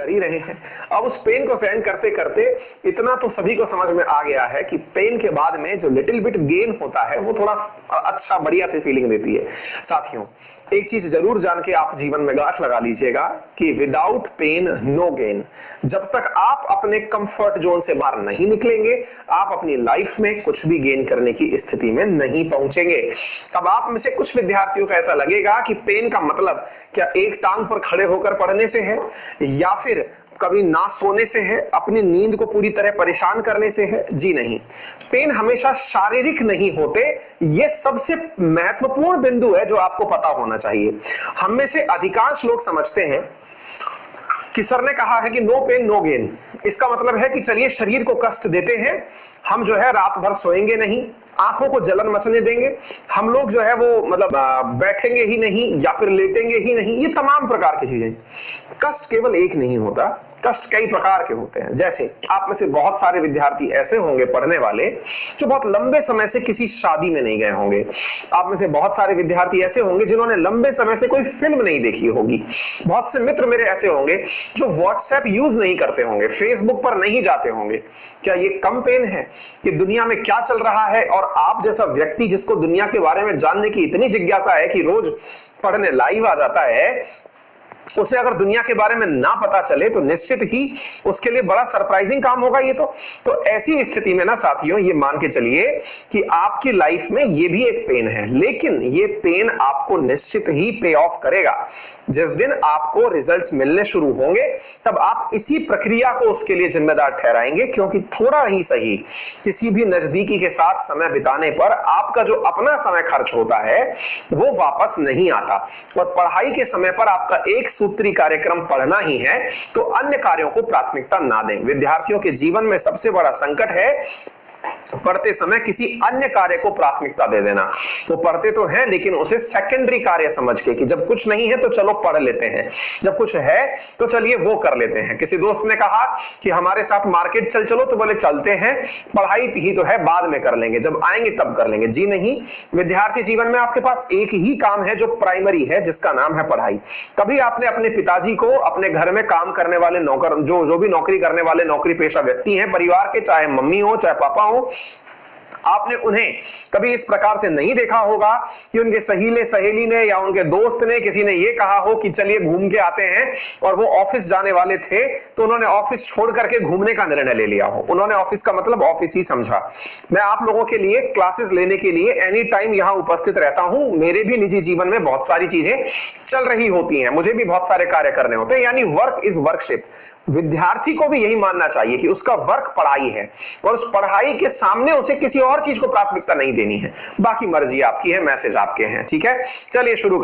कर ही रहे हैं। अब उस पेन को सहन करते करते इतना तो सभी को समझ में आ गया है कि पेन के बाद में जो लिटिल बिट गेन होता है वो थोड़ा अच्छा बढ़िया सी फीलिंग देती है। साथियों, एक चीज जरूर जान के आप जीवन में गांठ लगा लीजिएगा कि विदाउट पेन नो गेन। जब तक आप अपने कंफर्ट जोन से बाहर नहीं निकलेंगे, आप अपनी लाइफ में कुछ भी गेन करने की स्थिति में नहीं पहुंचेंगे। अब आप में से कुछ विद्यार्थियों को ऐसा लगेगा कि पेन का मतलब क्या एक टांग पर खड़े होकर पढ़ने से है, या फिर कभी ना सोने से है, अपनी नींद को पूरी तरह परेशान करने से है। जी नहीं, पेन हमेशा शारीरिक नहीं होते। यह सबसे महत्वपूर्ण बिंदु है जो आपको पता होना चाहिए। हम में से अधिकांश लोग समझते हैं कि सर ने कहा है कि नो पेन नो गेन। इसका मतलब है कि चलिए शरीर को कष्ट देते हैं, हम जो है रात भर सोएंगे नहीं, आंखों को जलन मचने देंगे, हम लोग जो है वो मतलब बैठेंगे ही नहीं या फिर लेटेंगे ही नहीं। ये तमाम प्रकार की चीजें। कष्ट केवल एक नहीं होता, कष्ट कई प्रकार के होते हैं। जैसे आप में से बहुत सारे विद्यार्थी ऐसे होंगे पढ़ने वाले जो बहुत लंबे समय से किसी शादी में नहीं गए होंगे। आप में से बहुत सारे विद्यार्थी ऐसे होंगे जिन्होंने लंबे समय से कोई फिल्म नहीं देखी होगी। बहुत से मित्र मेरे ऐसे होंगे जो व्हाट्सएप यूज नहीं करते होंगे, फेसबुक पर नहीं जाते होंगे। क्या ये कम पेन है कि दुनिया में क्या चल रहा है और आप जैसा व्यक्ति जिसको दुनिया के बारे में जानने की इतनी जिज्ञासा है कि रोज पढ़ने लाइव आ जाता है, उसे अगर दुनिया के बारे में ना पता चले तो निश्चित ही उसके लिए बड़ा सरप्राइजिंग काम होगा ये तो ऐसी स्थिति में ना साथियों, ये मान के चलिए कि आपकी लाइफ में ये भी एक पेन है, लेकिन ये पेन आपको निश्चित ही पे ऑफ करेगा। जिस दिन आपको रिजल्ट्स मिलने शुरू होंगे तब आप इसी प्रक्रिया को उसके लिए जिम्मेदार ठहराएंगे, क्योंकि थोड़ा ही सही किसी भी नजदीकी के साथ समय बिताने पर आपका जो अपना समय खर्च होता है वो वापस नहीं आता। और पढ़ाई के समय पर आपका एक सूत्री कार्यक्रम पढ़ना ही है तो अन्य कार्यों को प्राथमिकता ना दें। विद्यार्थियों के जीवन में सबसे बड़ा संकट है पढ़ते समय किसी अन्य कार्य को प्राथमिकता दे देना। तो पढ़ते तो हैं लेकिन उसे सेकेंडरी कार्य समझ के कि जब कुछ नहीं है तो चलो पढ़ लेते हैं, जब कुछ है तो चलिए वो कर लेते हैं। किसी दोस्त ने कहा कि हमारे साथ मार्केट चल चलो, तो बोले चलते हैं, पढ़ाई ही तो है बाद में कर लेंगे, जब आएंगे तब कर लेंगे। जी नहीं, विद्यार्थी जीवन में आपके पास एक ही काम है जो प्राइमरी है, जिसका नाम है पढ़ाई। कभी आपने अपने पिताजी को अपने घर में काम करने वाले नौकर जो भी नौकरी करने वाले नौकरी पेशा व्यक्ति हैं परिवार के, चाहे मम्मी हो चाहे पापा हो, आपने उन्हें कभी इस प्रकार से नहीं देखा होगा कि उनके सहेली ने या उनके दोस्त ने किसी ने ये कहा हो कि चलिए घूम के आते हैं, और वो ऑफिस जाने वाले थे तो उन्होंने ऑफिस छोड़ करके घूमने का निर्णय ले लिया हो। उन्होंने ऑफिस का मतलब ऑफिस ही समझा। मैं आप लोगों के लिए क्लासेस लेने के लिए एनी टाइम यहां उपस्थित रहता हूं। मेरे भी निजी जीवन में बहुत सारी चीजें चल रही होती हैं, मुझे भी बहुत सारे कार्य करने होते हैं, यानी वर्क इज वर्कशिप। विद्यार्थी को भी यही मानना चाहिए कि उसका वर्क पढ़ाई है और उस पढ़ाई के सामने उसे किसी और चीज को प्राथमिकता नहीं देनी है। बाकी मर्जी आपकी है, मैसेज आपके हैं। ठीक है, चलिए शुरू